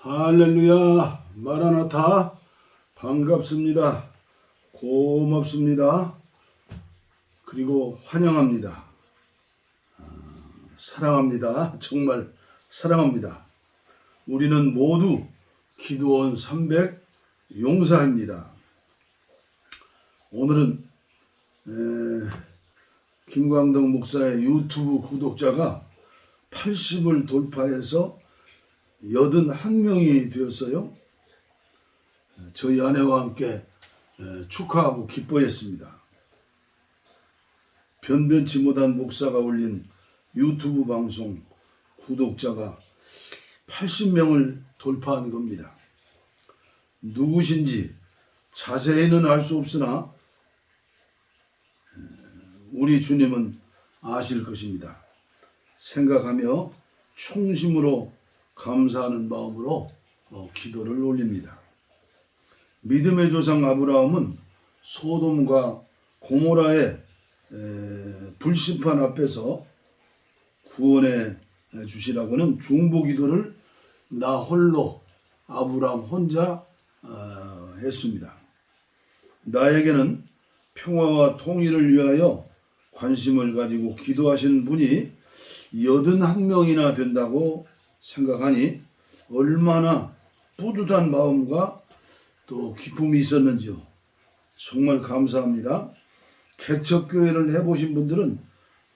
할렐루야, 마라나타, 반갑습니다. 고맙습니다. 그리고 환영합니다. 사랑합니다. 정말 사랑합니다. 우리는 모두 기도원 300 용사입니다. 오늘은 김광덕 목사의 유튜브 구독자가 80을 돌파해서 81명이 되었어요. 저희 아내와 함께 축하하고 기뻐했습니다. 변변치 못한 목사가 올린 유튜브 방송 구독자가 80명을 돌파한 겁니다. 누구신지 자세히는 알 수 없으나 우리 주님은 아실 것입니다. 생각하며 충심으로 감사하는 마음으로 기도를 올립니다. 믿음의 조상 아브라함은 소돔과 고모라의 불심판 앞에서 구원해 주시라고는 중보기도를 나 홀로 아브라함 혼자 했습니다. 나에게는 평화와 통일을 위하여 관심을 가지고 기도하시는 분이 81명이나 된다고 생각하니 얼마나 뿌듯한 마음과 또 기쁨이 있었는지요. 정말 감사합니다. 개척교회를 해보신 분들은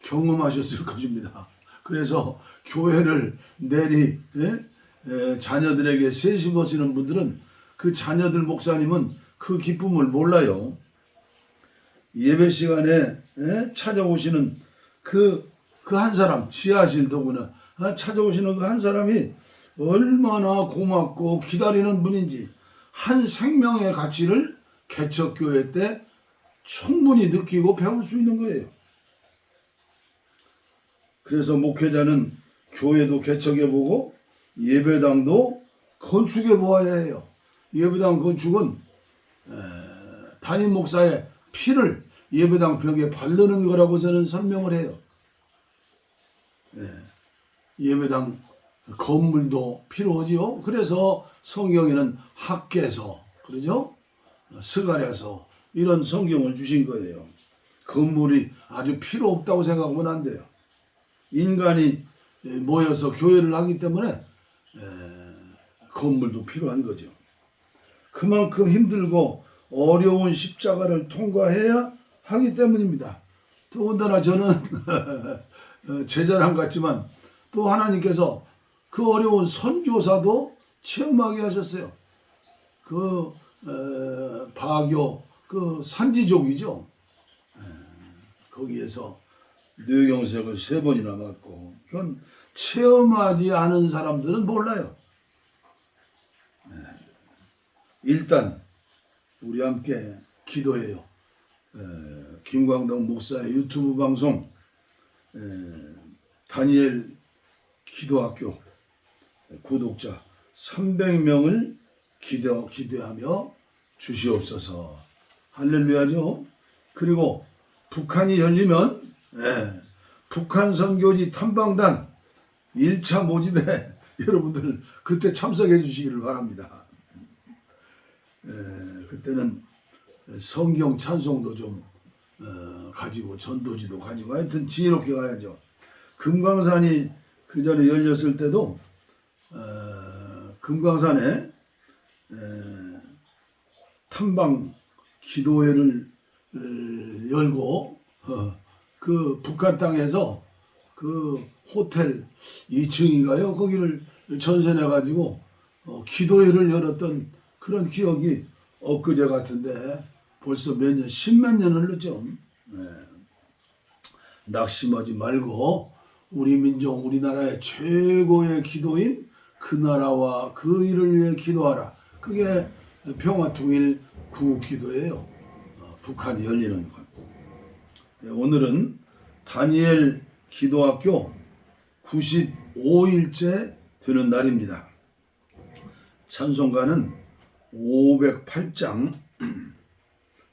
경험하셨을 것입니다. 그래서 교회를 내리 자녀들에게 세심하시는 분들은 그 자녀들 목사님은 그 기쁨을 몰라요. 예배 시간에 찾아오시는 그 한 사람, 지하실 더구나 찾아오시는 그 한 사람이 얼마나 고맙고 기다리는 분인지 한 생명의 가치를 개척교회 때 충분히 느끼고 배울 수 있는 거예요. 그래서 목회자는 교회도 개척해보고 예배당도 건축해보아야 해요. 예배당 건축은 담임 목사의 피를 예배당 벽에 바르는 거라고 저는 설명을 해요. 예배당 건물도 필요하지요. 그래서 성경에는 학개서, 그러죠? 스가랴서 이런 성경을 주신 거예요. 건물이 아주 필요 없다고 생각하면 안 돼요. 인간이 모여서 교회를 하기 때문에 건물도 필요한 거죠. 그만큼 힘들고 어려운 십자가를 통과해야 하기 때문입니다. 더군다나 저는 제자랑 같지만 또 하나님께서 그 어려운 선교사도 체험하게 하셨어요. 그 바교 그 산지족이죠. 거기에서 뇌경색을 3번이나 맞고 그건 체험하지 않은 사람들은 몰라요. 일단 우리 함께 기도해요. 김광덕 목사의 유튜브 방송 다니엘 기도학교 구독자 300명을 기대하며 주시옵소서. 할렐루야죠. 그리고 북한이 열리면 북한 선교지 탐방단 1차 모집에 여러분들 그때 참석해 주시기를 바랍니다. 그때는 성경 찬송도 좀 가지고 전도지도 가지고 하여튼 지혜롭게 가야죠. 금강산이 그 전에 열렸을 때도 금강산에 탐방 기도회를 열고 그 북한 땅에서 그 호텔 2층인가요? 거기를 전세내 가지고 기도회를 열었던 그런 기억이 엊그제 같은데 벌써 몇 년, 10몇 년 흘렀죠. 낙심하지 말고 우리 민족, 우리나라의 최고의 기도인 그 나라와 그 일을 위해 기도하라. 그게 평화통일 구국기도예요. 북한이 열리는 것. 오늘은 다니엘 기도학교 95일째 되는 날입니다. 찬송가는 508장,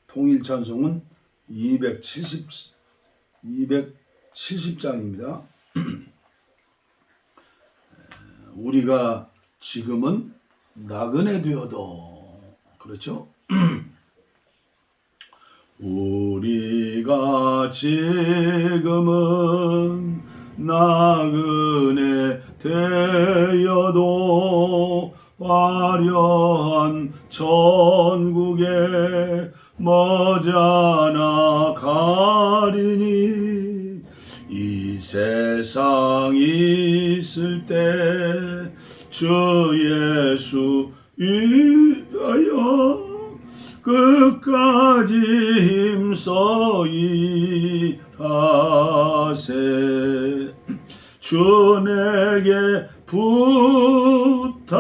통일찬송은 270장입니다. 우리가 지금은 나그네 되어도 그렇죠? 우리가 지금은 나그네 되어도 화려한 천국에 머지않아 가리니 이 세상 있을 때 주 예수 위하여 끝까지 힘써 일하세. 주 내게 부탁하시니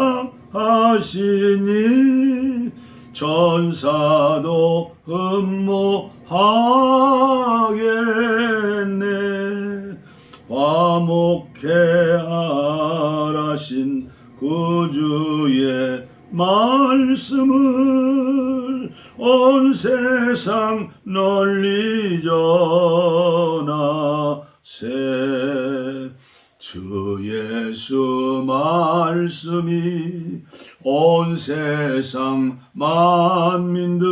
전사도 흠모하겠네. 화목해 하라신 구주의 말씀을 온 세상 널리 전하세. 주 예수 말씀이 온 세상 만민들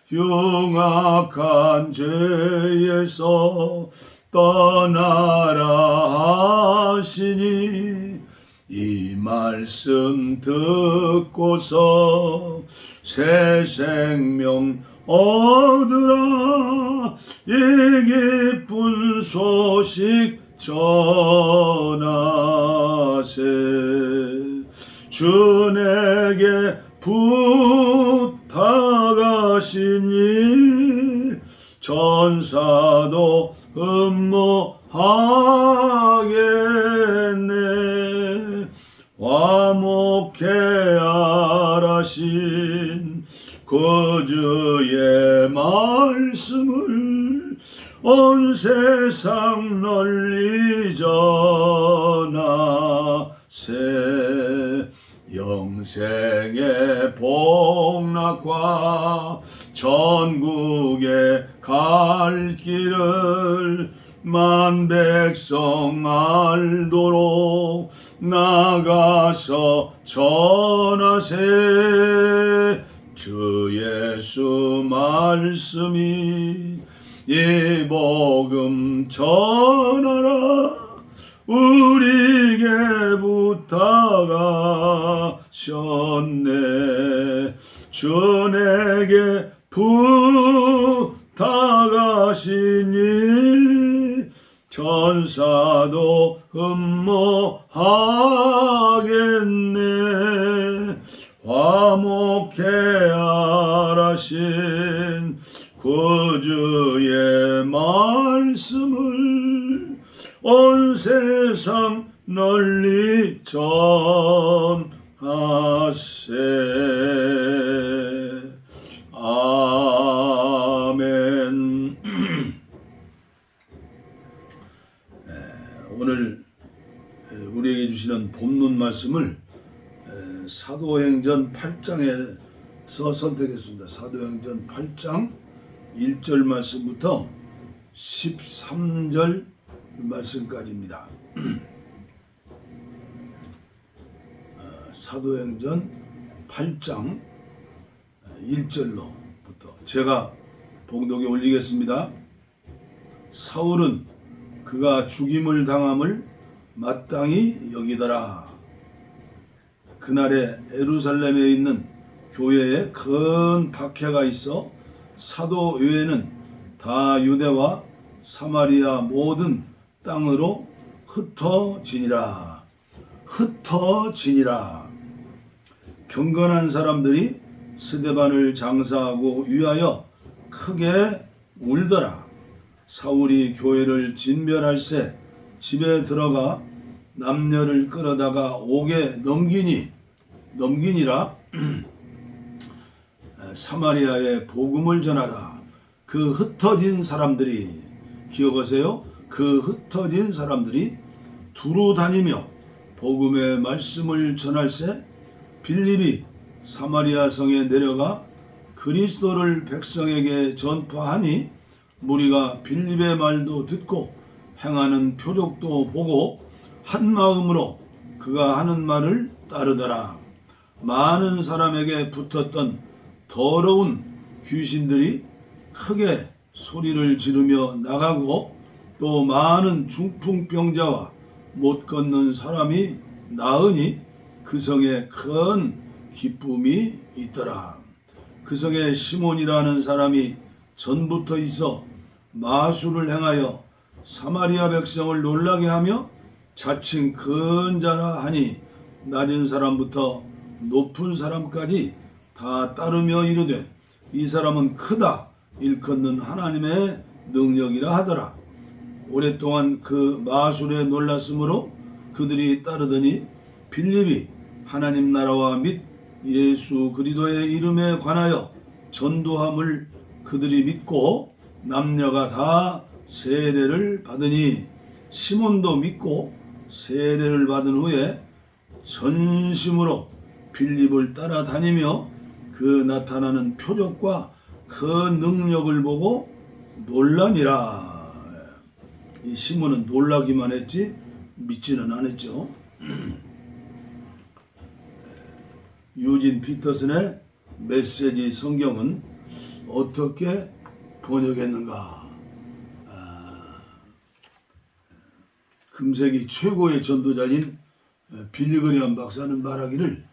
흉악한 죄에서 떠나라 하시니 이 말씀 듣고서 새 생명 얻으라. 이 기쁜 소식 전하세. 주 내게 부탁하시니 전사도 흠모하겠네. 화목해 하라신 구주의 말씀을 온 세상 널리 전하세. 영생의 복락과 천국에 갈 길을 만 백성 알도록 나가서 전하세. 주 예수 말씀이 이 복음 전하라. 우리에게 부탁하셨네. 주 내게 부탁하시니 전사도 흠모하겠네. 화목해 하라신 구주의 말씀을 온 세상 널리 전하세. 아멘. 오늘 우리에게 주시는 본문 말씀을 사도행전 8장에서 선택했습니다. 사도행전 8장 1절 말씀부터 13절 말씀까지입니다. 사도행전 8장 1절로부터 제가 봉독에 올리겠습니다. 사울은 그가 죽임을 당함을 마땅히 여기더라. 그날에 예루살렘에 있는 교회에 큰 박해가 있어 사도 외에는 다 유대와 사마리아 모든 땅으로 흩어지니라. 흩어지니라. 경건한 사람들이 스데반을 장사하고 위하여 크게 울더라. 사울이 교회를 진멸할새 집에 들어가 남녀를 끌어다가 옥에 넘기니라. 사마리아에 복음을 전하라. 그 흩어진 사람들이, 기억하세요? 그 흩어진 사람들이 두루 다니며 복음의 말씀을 전할새 빌립이 사마리아 성에 내려가 그리스도를 백성에게 전파하니 무리가 빌립의 말도 듣고 행하는 표적도 보고 한 마음으로 그가 하는 말을 따르더라. 많은 사람에게 붙었던 더러운 귀신들이 크게 소리를 지르며 나가고 또 많은 중풍병자와 못 걷는 사람이 나으니 그 성에 큰 기쁨이 있더라. 그 성에 시몬이라는 사람이 전부터 있어 마술을 행하여 사마리아 백성을 놀라게 하며 자칭 큰 자라 하니 낮은 사람부터 높은 사람까지 다 따르며 이르되 이 사람은 크다 일컫는 하나님의 능력이라 하더라. 오랫동안 그 마술에 놀랐으므로 그들이 따르더니 빌립이 하나님 나라와 및 예수 그리스도의 이름에 관하여 전도함을 그들이 믿고 남녀가 다 세례를 받으니 시몬도 믿고 세례를 받은 후에 전심으로 빌립을 따라다니며 그 나타나는 표적과 그 능력을 보고 놀라니라. 이 시몬은 놀라기만 했지 믿지는 않았죠. 유진 피터슨의 메시지 성경은 어떻게 번역했는가? 금세기 최고의 전도자인 빌리그리엄 박사는 말하기를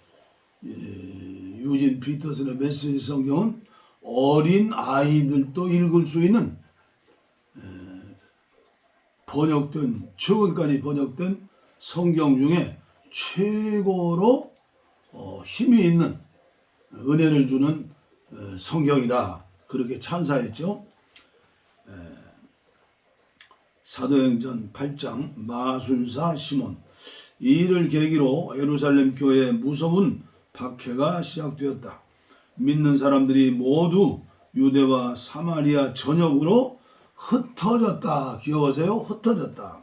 유진 피터슨의 메시지 성경은 어린 아이들도 읽을 수 있는 번역된 최근까지 번역된 성경 중에 최고로 힘이 있는 은혜를 주는 성경이다. 그렇게 찬사했죠. 사도행전 8장 마술사 시몬. 이 일을 계기로 예루살렘 교회에 무서운 박해가 시작되었다. 믿는 사람들이 모두 유대와 사마리아 전역으로 흩어졌다. 기억하세요? 흩어졌다.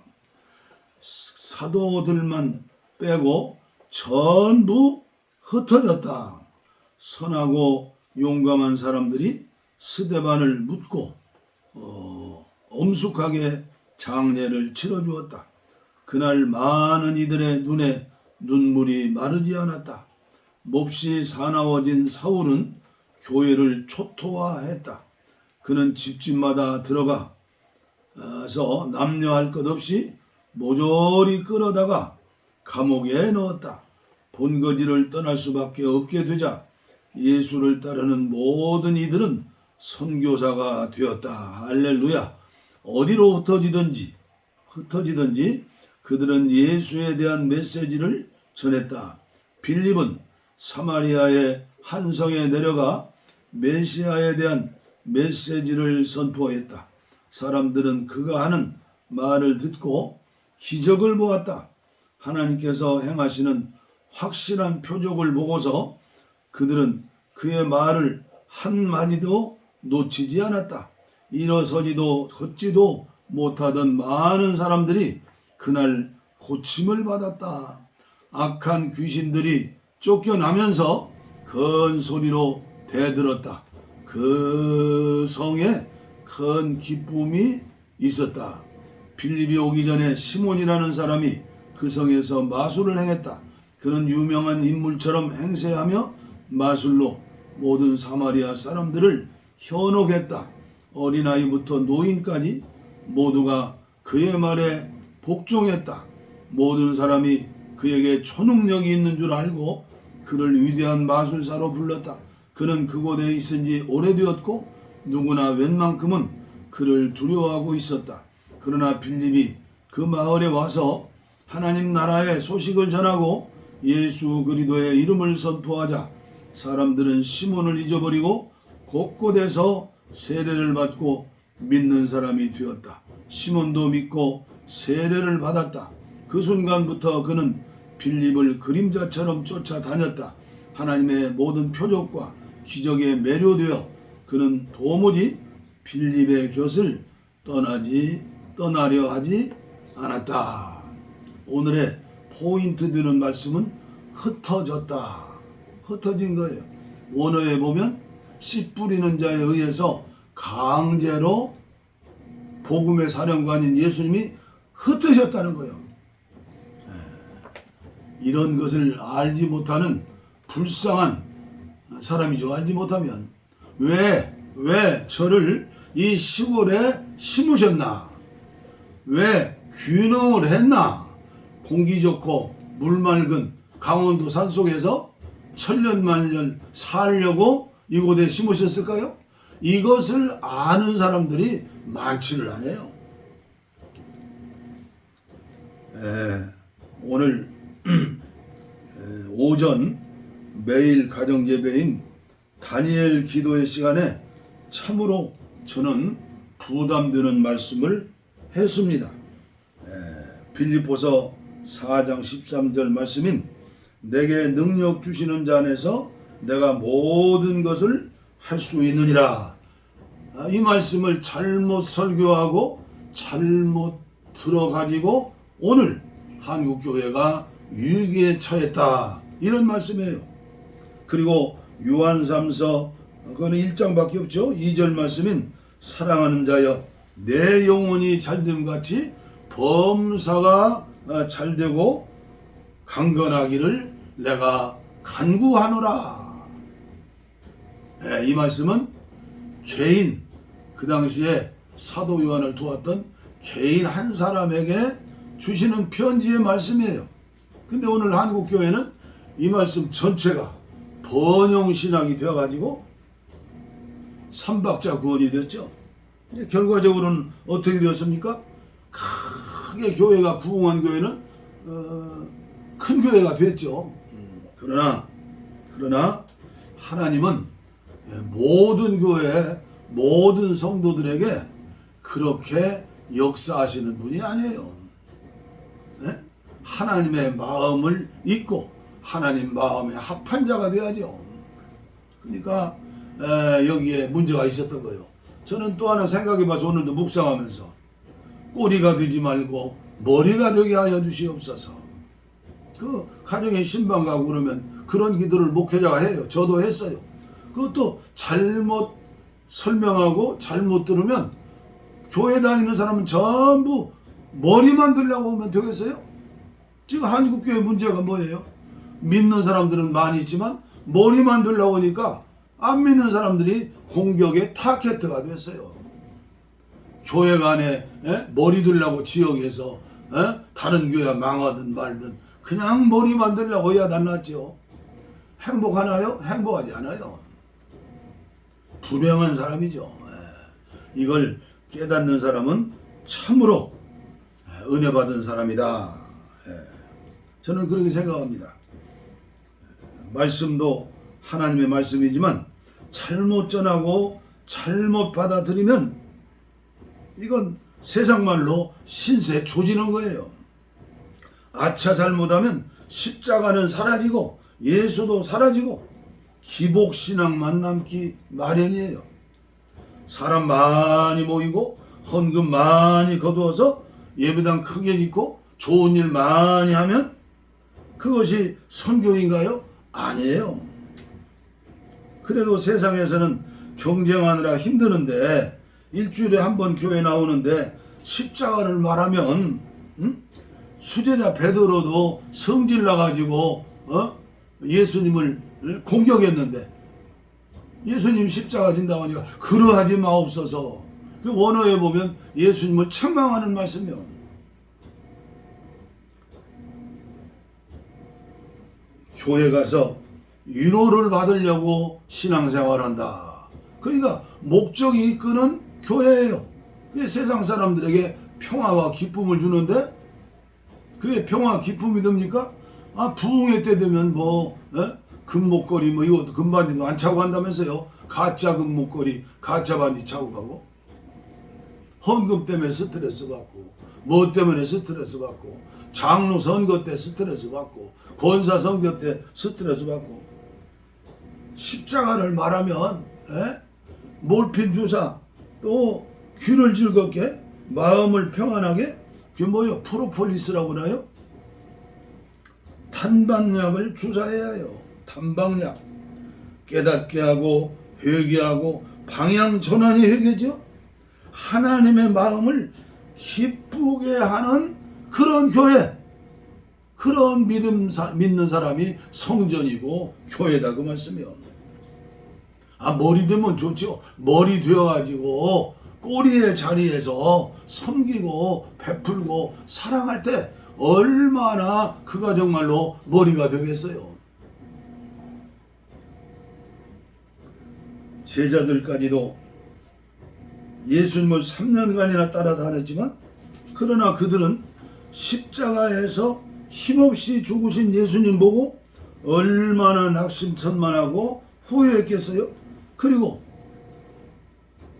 사도들만 빼고 전부 흩어졌다. 선하고 용감한 사람들이 스데반을 묻고 엄숙하게 장례를 치러주었다. 그날 많은 이들의 눈에 눈물이 마르지 않았다. 몹시 사나워진 사울은 교회를 초토화했다. 그는 집집마다 들어가서 남녀할 것 없이 모조리 끌어다가 감옥에 넣었다. 본거지를 떠날 수밖에 없게 되자 예수를 따르는 모든 이들은 선교사가 되었다. 할렐루야. 어디로 흩어지든지 그들은 예수에 대한 메시지를 전했다. 빌립은 사마리아의 한 성에 내려가 메시아에 대한 메시지를 선포했다. 사람들은 그가 하는 말을 듣고 기적을 보았다. 하나님께서 행하시는 확실한 표적을 보고서 그들은 그의 말을 한마디도 놓치지 않았다. 일어서지도 걷지도 못하던 많은 사람들이 그날 고침을 받았다. 악한 귀신들이 쫓겨나면서 큰 소리로 대들었다. 그 성에 큰 기쁨이 있었다. 빌립이 오기 전에 시몬이라는 사람이 그 성에서 마술을 행했다. 그는 유명한 인물처럼 행세하며 마술로 모든 사마리아 사람들을 현혹했다. 어린아이부터 노인까지 모두가 그의 말에 복종했다. 모든 사람이 그에게 초능력이 있는 줄 알고 그를 위대한 마술사로 불렀다. 그는 그곳에 있은 지 오래되었고 누구나 웬만큼은 그를 두려워하고 있었다. 그러나 빌립이 그 마을에 와서 하나님 나라의 소식을 전하고 예수 그리스도의 이름을 선포하자 사람들은 시몬을 잊어버리고 곳곳에서 세례를 받고 믿는 사람이 되었다. 시몬도 믿고 세례를 받았다. 그 순간부터 그는 빌립을 그림자처럼 쫓아다녔다. 하나님의 모든 표적과 기적에 매료되어 그는 도무지 빌립의 곁을 떠나려 하지 않았다. 오늘의 포인트 되는 말씀은 흩어졌다. 흩어진 거예요. 원어에 보면 씨 뿌리는 자에 의해서 강제로 복음의 사령관인 예수님이 흩으셨다는 거예요. 이런 것을 알지 못하는 불쌍한 사람이죠. 알지 못하면 왜 저를 이 시골에 심으셨나? 왜 귀농을 했나? 공기 좋고 물 맑은 강원도 산속에서 천년만년 살려고 이곳에 심으셨을까요? 이것을 아는 사람들이 많지를 않아요. 오늘 오전 매일 가정예배인 다니엘 기도의 시간에 참으로 저는 부담되는 말씀을 했습니다. 빌립보서 4장 13절 말씀인 내게 능력 주시는 자 안에서 내가 모든 것을 할 수 있느니라. 이 말씀을 잘못 설교하고 잘못 들어가지고 오늘 한국교회가 위기에 처했다. 이런 말씀이에요. 그리고 요한3서 그거는 1장밖에 없죠. 2절 말씀인 사랑하는 자여 내 영혼이 잘됨 같이 범사가 잘되고 강건하기를 내가 간구하노라. 이 말씀은 개인, 그 당시에 사도 요한을 도왔던 개인 한 사람에게 주시는 편지의 말씀이에요. 근데 오늘 한국교회는 이 말씀 전체가 번영신학이 되어가지고 삼박자 구원이 됐죠. 이제 결과적으로는 어떻게 되었습니까? 크게 교회가 부흥한 교회는 큰 교회가 됐죠. 그러나 하나님은 모든 교회, 모든 성도들에게 그렇게 역사하시는 분이 아니에요. 하나님의 마음을 잊고 하나님 마음에 합한 자가 돼야죠. 그러니까 여기에 문제가 있었던 거예요. 저는 또 하나 생각해봐서 오늘도 묵상하면서 꼬리가 되지 말고 머리가 되게 하여 주시옵소서. 그 가정에 신방 가고 그러면 그런 기도를 목회자가 해요. 저도 했어요. 그것도 잘못 설명하고 잘못 들으면 교회 다니는 사람은 전부 머리만 들려고 하면 되겠어요? 지금 한국교회 문제가 뭐예요? 믿는 사람들은 많이 있지만 머리만 들려고 하니까 안 믿는 사람들이 공격의 타겟가 됐어요. 교회가 안에 머리 들려고 지역에서 다른 교회가 망하든 말든 그냥 머리만 들려고 해야 낫죠. 행복하나요? 행복하지 않아요. 불행한 사람이죠. 이걸 깨닫는 사람은 참으로 은혜 받은 사람이다. 저는 그렇게 생각합니다. 말씀도 하나님의 말씀이지만 잘못 전하고 잘못 받아들이면 이건 세상 말로 신세 조지는 거예요. 아차 잘못하면 십자가는 사라지고 예수도 사라지고 기복신앙만 남기 마련이에요. 사람 많이 모이고 헌금 많이 거두어서 예배당 크게 짓고 좋은 일 많이 하면 그것이 선교인가요? 아니에요. 그래도 세상에서는 경쟁하느라 힘드는데 일주일에 한 번 교회 나오는데 십자가를 말하면 수제자 베드로도 성질 나가지고 예수님을 공격했는데 예수님 십자가 진다고 하니까 그러하지 마옵소서. 그 원어에 보면 예수님을 책망하는 말씀이요. 교회 가서 위로를 받으려고 신앙생활한다. 그러니까 목적이 이끄는 교회예요. 그게 세상 사람들에게 평화와 기쁨을 주는데 그게 평화 기쁨이 됩니까? 부흥회 때 되면 금목걸이 이것도 금반지도 안 차고 간다면서요. 가짜 금목걸이 가짜 반지 차고 가고 헌금 때문에 스트레스 받고 뭐 때문에 스트레스 받고 장로 선거 때 스트레스 받고 권사 선거 때 스트레스 받고 십자가를 말하면 몰핀 주사 또 귀를 즐겁게 마음을 평안하게 그게 뭐예요? 프로폴리스라고 그래요? 탄방약을 주사해야 해요. 탄방약 깨닫게 하고 회개하고 방향 전환이 회개죠. 하나님의 마음을 기쁘게 하는 그런 교회, 그런 믿는 사람이 성전이고 교회다 그 말씀이요. 머리 되면 좋죠. 머리 되어가지고 꼬리의 자리에서 섬기고 베풀고 사랑할 때 얼마나 그가 정말로 머리가 되겠어요. 제자들까지도 예수님을 3년간이나 따라다녔지만 그러나 그들은 십자가에서 힘없이 죽으신 예수님 보고 얼마나 낙심천만하고 후회했겠어요. 그리고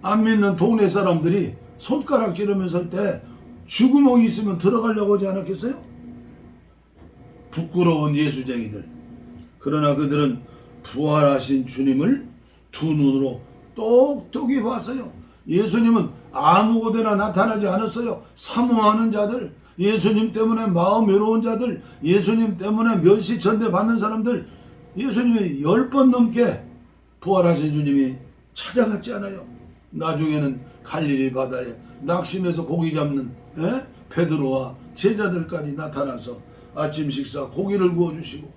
안 믿는 동네 사람들이 손가락 찌르면서 할 때 쥐구멍이 있으면 들어가려고 하지 않았겠어요? 부끄러운 예수쟁이들. 그러나 그들은 부활하신 주님을 두 눈으로 똑똑히 봤어요. 예수님은 아무거나 나타나지 않았어요. 사모하는 자들, 예수님 때문에 마음 외로운 자들, 예수님 때문에 멸시천대 받는 사람들, 예수님이 10번 넘게 부활하신 주님이 찾아갔지 않아요. 나중에는 갈릴리 바다에 낙심해서 고기 잡는 베드로와 제자들까지 나타나서 아침 식사 고기를 구워주시고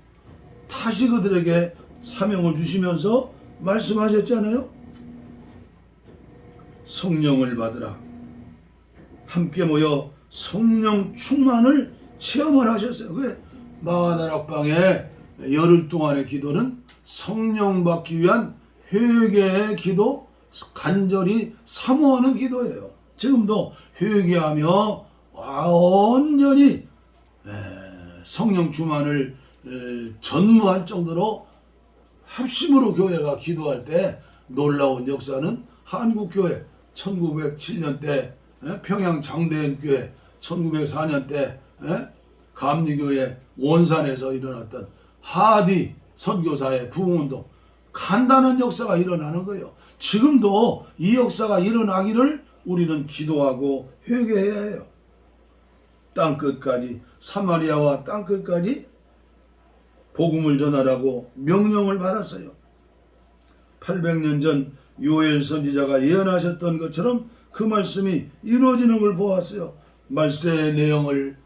다시 그들에게 사명을 주시면서 말씀하셨잖아요. 성령을 받으라. 함께 모여 성령 충만을 체험을 하셨어요. 그게 마가다락방의 열흘 동안의 기도는 성령 받기 위한 회개의 기도, 간절히 사모하는 기도예요. 지금도 회개하며 온전히 성령 충만을 전무할 정도로 합심으로 교회가 기도할 때 놀라운 역사는 한국교회 1907년 때 평양 장대현교회 1904년 때 감리교회 원산에서 일어났던 하디 선교사의 부흥운동 간단한 역사가 일어나는 거예요. 지금도 이 역사가 일어나기를 우리는 기도하고 회개해야 해요. 땅끝까지 사마리아와 땅끝까지 복음을 전하라고 명령을 받았어요. 800년 전 요엘 선지자가 예언하셨던 것처럼 그 말씀이 이루어지는 걸 보았어요. 말세의 내용을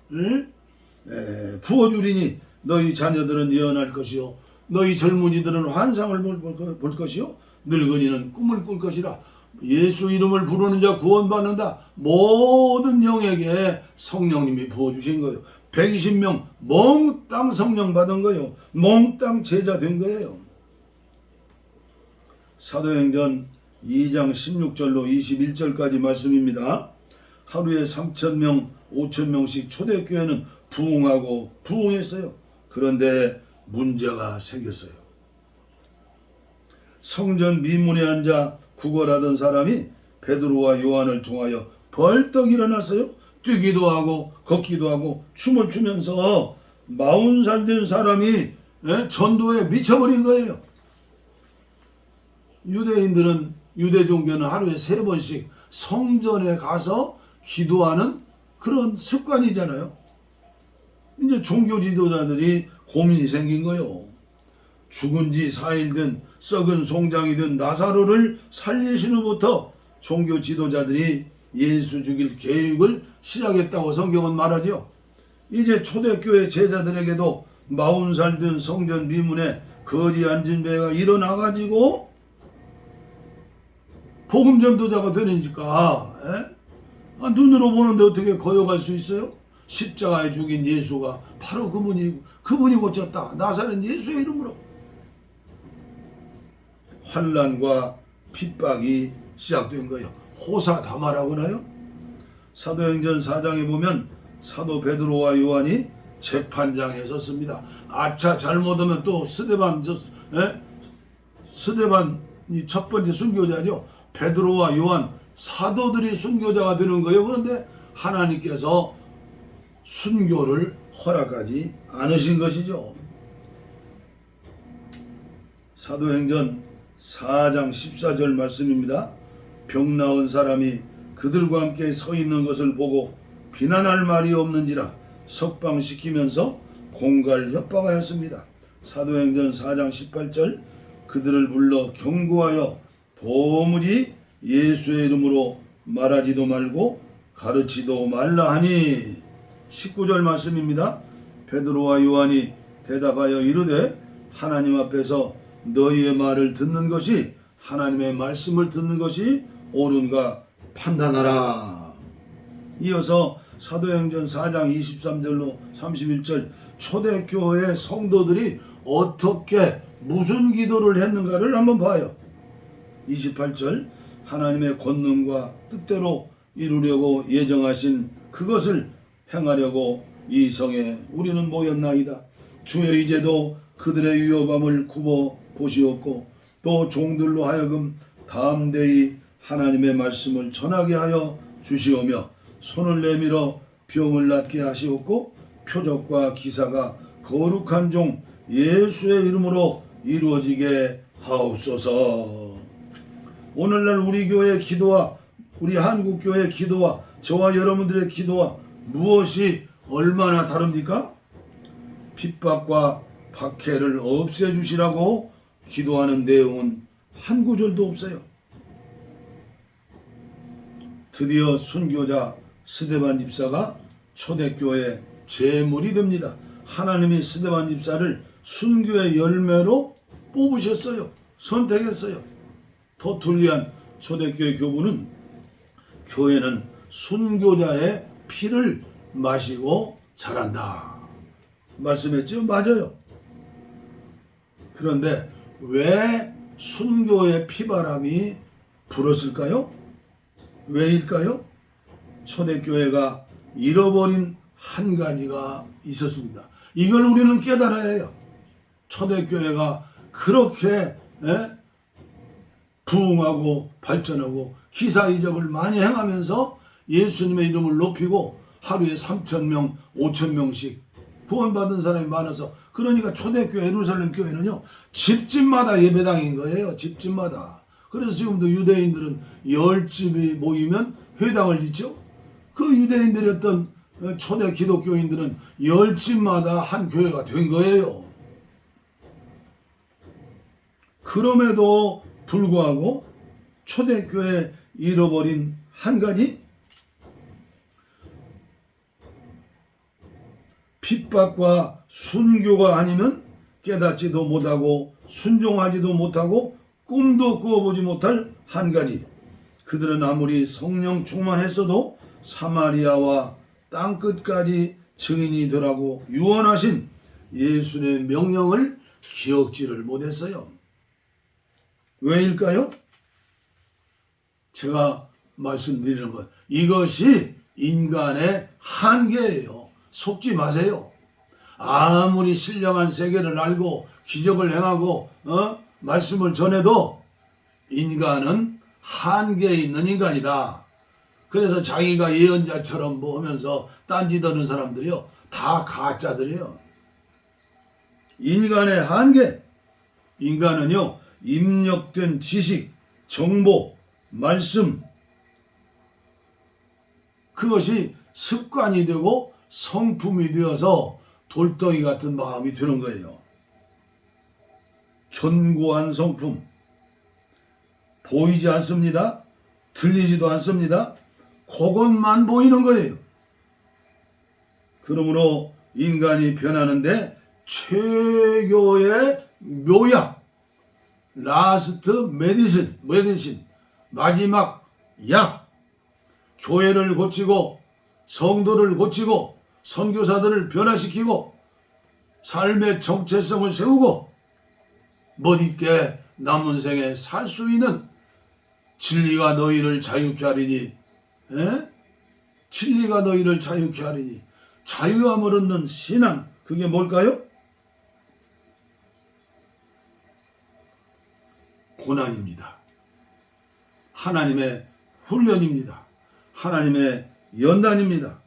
부어주리니 너희 자녀들은 예언할 것이요 너희 젊은이들은 환상을 볼 것이요 늙은이는 꿈을 꿀 것이라. 예수 이름을 부르는 자 구원받는다. 모든 영에게 성령님이 부어주신 거예요. 120명 몽땅 성령 받은 거예요. 몽땅 제자 된 거예요. 사도행전 2장 16절로 21절까지 말씀입니다. 하루에 3,000명, 5,000명씩 초대교회는 부흥하고 부흥했어요. 그런데 문제가 생겼어요. 성전 미문에 앉아 구걸하던 사람이 베드로와 요한을 통하여 벌떡 일어났어요. 뛰기도 하고 걷기도 하고 춤을 추면서 40살 된 사람이 전도에 미쳐버린 거예요. 유대인들은 유대 종교는 하루에 3번씩 성전에 가서 기도하는 그런 습관이잖아요. 이제 종교 지도자들이 고민이 생긴 거예요. 죽은 지 4일 된 썩은 송장이 된 나사로를 살리신 후부터 종교 지도자들이 예수 죽일 계획을 시작했다고 성경은 말하죠. 이제 초대교회 제자들에게도 40살 된 성전 미문에 거지 앉은 배가 일어나가지고 복음 전도자가 되니까 눈으로 보는데 어떻게 거역할 수 있어요? 십자가에 죽인 예수가 바로 그분이 고쳤다. 나사렛 예수의 이름으로. 환난과 핍박이 시작된 거예요. 호사다마라고 하나요? 사도행전 4장에 보면 사도 베드로와 요한이 재판장에 섰습니다. 아차 잘못하면 또 스데반이 첫 번째 순교자죠. 베드로와 요한 사도들이 순교자가 되는 거예요. 그런데 하나님께서 순교를 허락하지 않으신 것이죠. 사도행전 4장 14절 말씀입니다. 병 나은 사람이 그들과 함께 서 있는 것을 보고 비난할 말이 없는지라 석방시키면서 공갈 협박하였습니다. 사도행전 4장 18절 그들을 불러 경고하여 도무지 예수의 이름으로 말하지도 말고 가르치도 말라 하니 19절 말씀입니다. 베드로와 요한이 대답하여 이르되 하나님 앞에서 너희의 말을 듣는 것이 하나님의 말씀을 듣는 것이 옳은가 판단하라. 이어서 사도행전 4장 23절로 31절 초대교회 성도들이 어떻게 무슨 기도를 했는가를 한번 봐요. 28절 하나님의 권능과 뜻대로 이루려고 예정하신 그것을 행하려고 이 성에 우리는 모였나이다. 주여 이제도 그들의 위협함을 굽어 보시옵고 또 종들로 하여금 담대히 하나님의 말씀을 전하게 하여 주시오며 손을 내밀어 병을 낫게 하시옵고 표적과 기사가 거룩한 종 예수의 이름으로 이루어지게 하옵소서. 오늘날 우리 교회의 기도와 우리 한국교회의 기도와 저와 여러분들의 기도와 무엇이 얼마나 다릅니까? 핍박과 박해를 없애주시라고 기도하는 내용은 한 구절도 없어요. 드디어 순교자 스데반 집사가 초대교회 제물이 됩니다. 하나님이 스데반 집사를 순교의 열매로 뽑으셨어요. 선택했어요. 터툴리안 초대교회 교부는 교회는 순교자의 피를 마시고 자란다 말씀했죠? 맞아요. 그런데 왜 순교의 피바람이 불었을까요? 왜일까요? 초대교회가 잃어버린 한 가지가 있었습니다. 이걸 우리는 깨달아야 해요. 초대교회가 그렇게 부흥하고 발전하고 기사이적을 많이 행하면서 예수님의 이름을 높이고 하루에 3,000명, 5,000명씩 구원받은 사람이 많아서 그러니까 초대교회 예루살렘 교회는요 집집마다 예배당인 거예요. 집집마다. 그래서 지금도 유대인들은 10집이 모이면 회당을 짓죠. 그 유대인들이었던 초대 기독교인들은 10집마다 한 교회가 된 거예요. 그럼에도 불구하고 초대교회 잃어버린 한 가지 핍박과 순교가 아니면 깨닫지도 못하고 순종하지도 못하고 꿈도 꾸어보지 못할 한 가지. 그들은 아무리 성령 충만했어도 사마리아와 땅끝까지 증인이 되라고 유언하신 예수의 명령을 기억지를 못했어요. 왜일까요? 제가 말씀드리는 것, 이것이 인간의 한계예요. 속지 마세요. 아무리 신령한 세계를 알고 기적을 행하고 말씀을 전해도 인간은 한계에 있는 인간이다. 그래서 자기가 예언자처럼 뭐 하면서 딴짓 하는 사람들이요 다 가짜들이에요. 인간의 한계. 인간은요 입력된 지식, 정보, 말씀 그것이 습관이 되고 성품이 되어서 돌덩이 같은 마음이 드는 거예요. 견고한 성품. 보이지 않습니다. 들리지도 않습니다. 그것만 보이는 거예요. 그러므로 인간이 변하는데 최고의 묘약, 라스트 메디신, 마지막 약, 교회를 고치고 성도를 고치고 선교사들을 변화시키고 삶의 정체성을 세우고 멋있게 남은 생에 살 수 있는 진리가 너희를 자유케 하리니 진리가 너희를 자유케 하리니 자유함을 얻는 신앙 그게 뭘까요? 고난입니다. 하나님의 훈련입니다. 하나님의 연단입니다.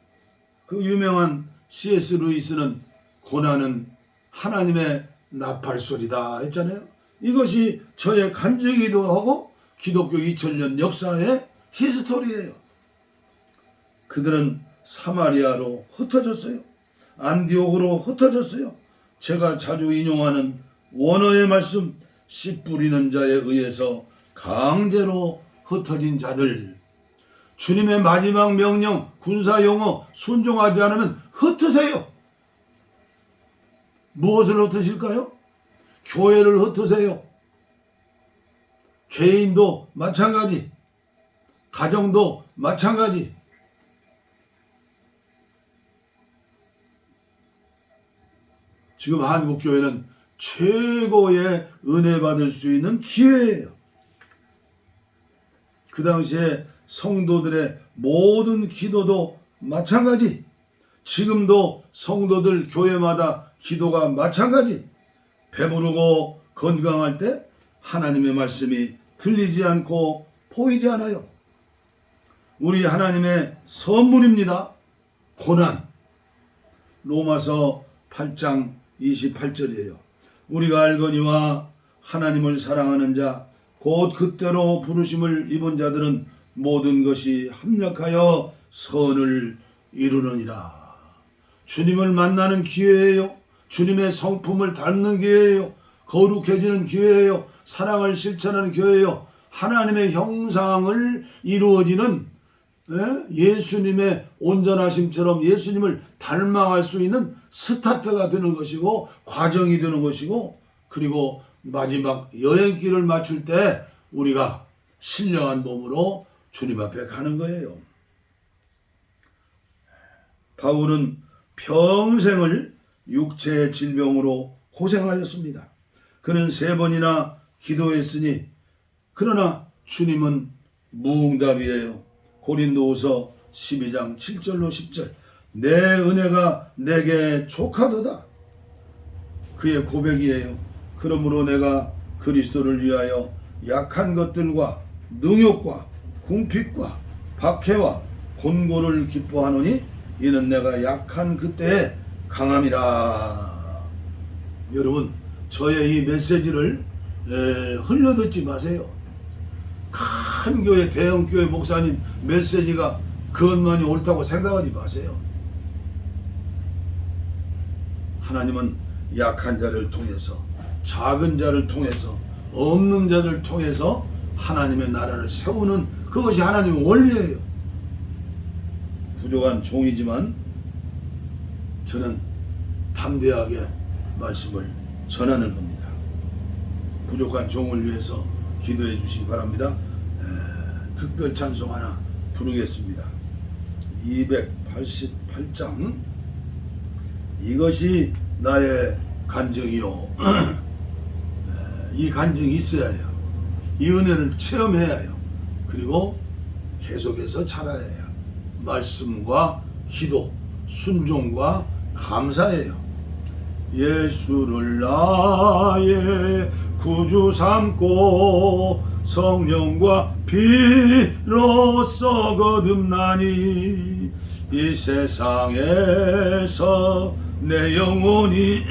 그 유명한 C.S. 루이스는 고난은 하나님의 나팔소리다 했잖아요. 이것이 저의 간증이기도 하고 기독교 2000년 역사의 히스토리예요. 그들은 사마리아로 흩어졌어요. 안디옥으로 흩어졌어요. 제가 자주 인용하는 원어의 말씀 씨 뿌리는 자에 의해서 강제로 흩어진 자들. 주님의 마지막 명령 군사 용어 순종하지 않으면 흩으세요. 무엇을 흩으실까요? 교회를 흩으세요. 개인도 마찬가지, 가정도 마찬가지. 지금 한국교회는 최고의 은혜 받을 수 있는 기회예요. 그 당시에 성도들의 모든 기도도 마찬가지. 지금도 성도들 교회마다 기도가 마찬가지. 배부르고 건강할 때 하나님의 말씀이 들리지 않고 보이지 않아요. 우리 하나님의 선물입니다. 고난. 로마서 8장 28절이에요. 우리가 알거니와 하나님을 사랑하는 자 곧 그때로 부르심을 입은 자들은 모든 것이 합력하여 선을 이루느니라. 주님을 만나는 기회예요. 주님의 성품을 닮는 기회예요. 거룩해지는 기회예요. 사랑을 실천하는 기회예요. 하나님의 형상을 이루어지는 예수님의 온전하심처럼 예수님을 닮아갈 수 있는 스타트가 되는 것이고 과정이 되는 것이고, 그리고 마지막 여행길을 맞출 때 우리가 신령한 몸으로 주님 앞에 가는 거예요. 바울은 평생을 육체의 질병으로 고생하였습니다. 그는 3번이나 기도했으니 그러나 주님은 무응답이에요. 고린도후서 12장 7절로 10절. 내 은혜가 내게 족하도다. 그의 고백이에요. 그러므로 내가 그리스도를 위하여 약한 것들과 능욕과 궁핍과 박해와 곤고를 기뻐하노니 이는 내가 약한 그때에 강함이라. 여러분, 저의 이 메시지를 흘려듣지 마세요. 큰 교회, 대형 교회 목사님 메시지가 그것만이 옳다고 생각하지 마세요. 하나님은 약한 자를 통해서, 작은 자를 통해서, 없는 자를 통해서 하나님의 나라를 세우는 그것이 하나님의 원리예요. 부족한 종이지만 저는 담대하게 말씀을 전하는 겁니다. 부족한 종을 위해서 기도해 주시기 바랍니다. 특별 찬송 하나 부르겠습니다. 288장. 이것이 나의 간증이요. 이 간증이 있어야 해요. 이 은혜를 체험해야 해요. 그리고 계속해서 살아야 해요. 말씀과 기도, 순종과 감사예요. 예수를 나의 구주 삼고 성령과 피로써 거듭나니 이 세상에서 내 영혼이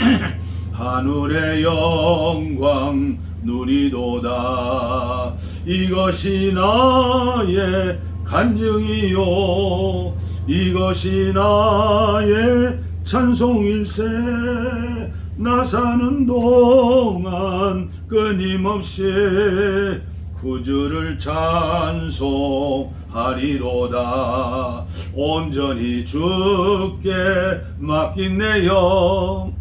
하늘의 영광 누리도다. 이것이 나의 간증이요, 이것이 나의 찬송일세. 나 사는 동안 끊임없이 구주를 찬송하리로다. 온전히 주께 맡긴 내 영,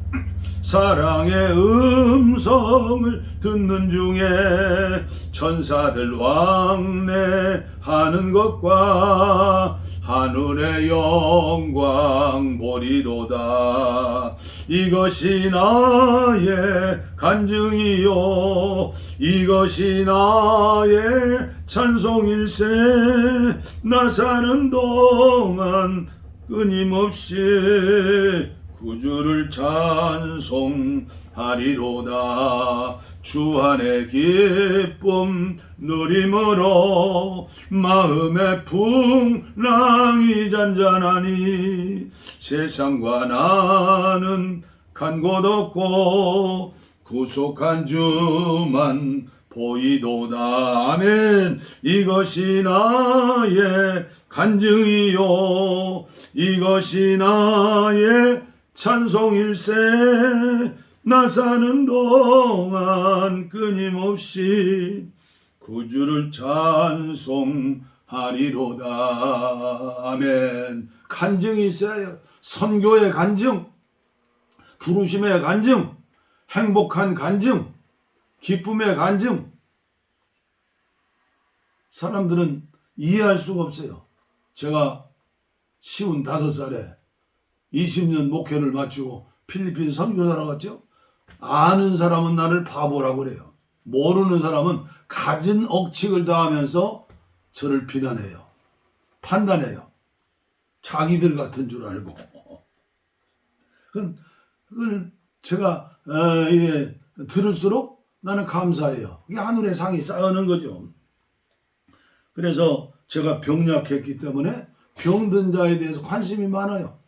사랑의 음성을 듣는 중에 천사들 왕래하는 것과 하늘의 영광 보리로다. 이것이 나의 간증이요, 이것이 나의 찬송일세. 나 사는 동안 끊임없이 구주를 찬송하리로다. 주 안의 기쁨 누림으로 마음의 풍랑이 잔잔하니 세상과 나는 간 곳 없고 구속한 주만 보이도다. 아멘. 이것이 나의 간증이요, 이것이 나의 찬송일세. 나 사는 동안 끊임없이 구주를 찬송하리로다. 아멘. 간증이 있어요. 선교의 간증, 부르심의 간증, 행복한 간증, 기쁨의 간증. 사람들은 이해할 수가 없어요. 제가 55살에 20년 목회를 마치고 필리핀 선교사로 갔죠. 아는 사람은 나를 바보라고 그래요. 모르는 사람은 갖은 억측을 당하면서 저를 비난해요. 판단해요. 자기들 같은 줄 알고. 그걸 제가 들을수록 나는 감사해요. 이게 하늘의 상이 쌓여는 거죠. 그래서 제가 병약했기 때문에 병든 자에 대해서 관심이 많아요.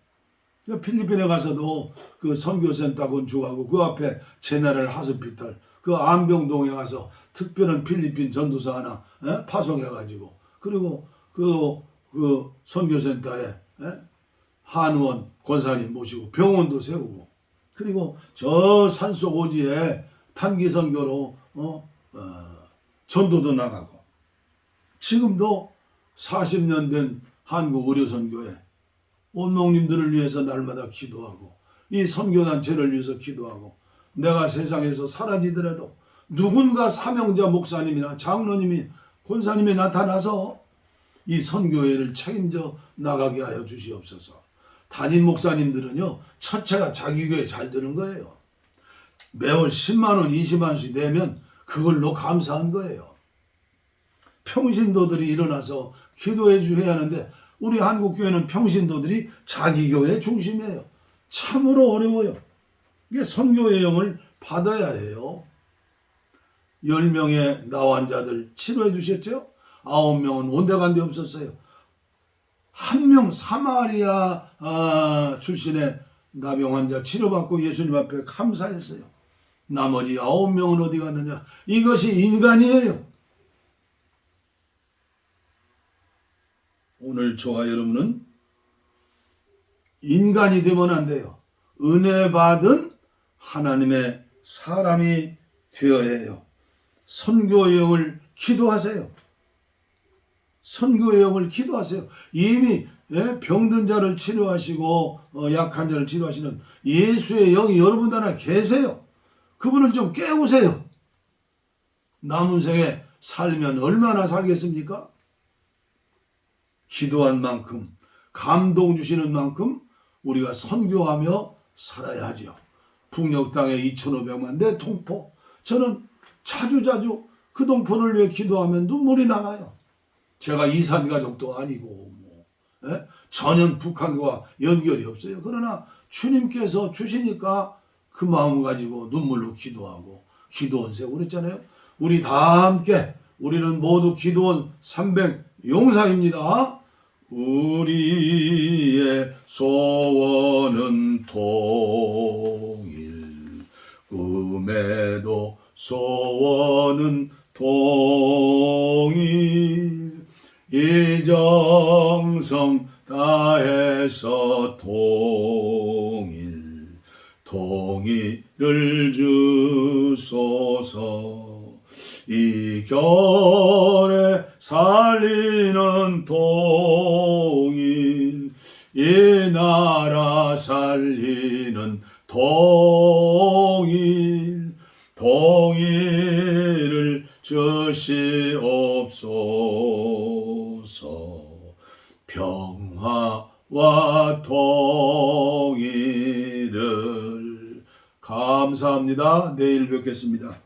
필리핀에 가서도 그 선교센터 건축하고 그 앞에 제네럴 하스피탈, 그 안병동에 가서 특별한 필리핀 전도사 하나 파송해가지고, 그리고 그 선교센터에 한의원 권사님 모시고 병원도 세우고, 그리고 저 산속 오지에 단기 선교로 전도도 나가고, 지금도 40년 된 한국 의료선교회 온목님들을 위해서 날마다 기도하고, 이 선교단체를 위해서 기도하고, 내가 세상에서 사라지더라도 누군가 사명자 목사님이나 장로님이 권사님이 나타나서 이 선교회를 책임져 나가게 하여 주시옵소서. 담임 목사님들은요, 첫째가 자기 교회 잘 드는 거예요. 매월 10만 원, 20만 원씩 내면 그걸로 감사한 거예요. 평신도들이 일어나서 기도해 주셔야 하는데, 우리 한국교회는 평신도들이 자기 교회 중심이에요. 참으로 어려워요. 이게 선교의 영을 받아야 해요. 10명의 나 환자들 치료해 주셨죠? 9명은 온데간데 없었어요. 1명 사마리아 출신의 나병 환자 치료받고 예수님 앞에 감사했어요. 나머지 9명은 어디 갔느냐? 이것이 인간이에요. 오늘 저와 여러분은 인간이 되면 안 돼요. 은혜 받은 하나님의 사람이 되어야 해요. 선교의 영을 기도하세요. 선교의 영을 기도하세요. 이미 병든 자를 치료하시고 약한 자를 치료하시는 예수의 영이 여러분 안에 계세요. 그분을 좀 깨우세요. 남은 생에 살면 얼마나 살겠습니까? 기도한 만큼, 감동 주시는 만큼 우리가 선교하며 살아야 하죠. 북녘 땅에 2,500만 내 동포. 저는 자주 그 동포를 위해 기도하면 눈물이 나가요. 제가 이산 가족도 아니고 전혀 북한과 연결이 없어요. 그러나 주님께서 주시니까 그 마음 가지고 눈물로 기도하고, 기도원 세우고 그랬잖아요. 우리 다 함께, 우리는 모두 기도원 300 용사입니다. 우리의 소원은 통일, 꿈에도 소원은 통일, 이정성 다해서 통일을 주소서. 이 겨울에 살리는 통일, 이 나라 살리는 통일을 주시옵소서. 평화와 통일을. 감사합니다. 내일 뵙겠습니다.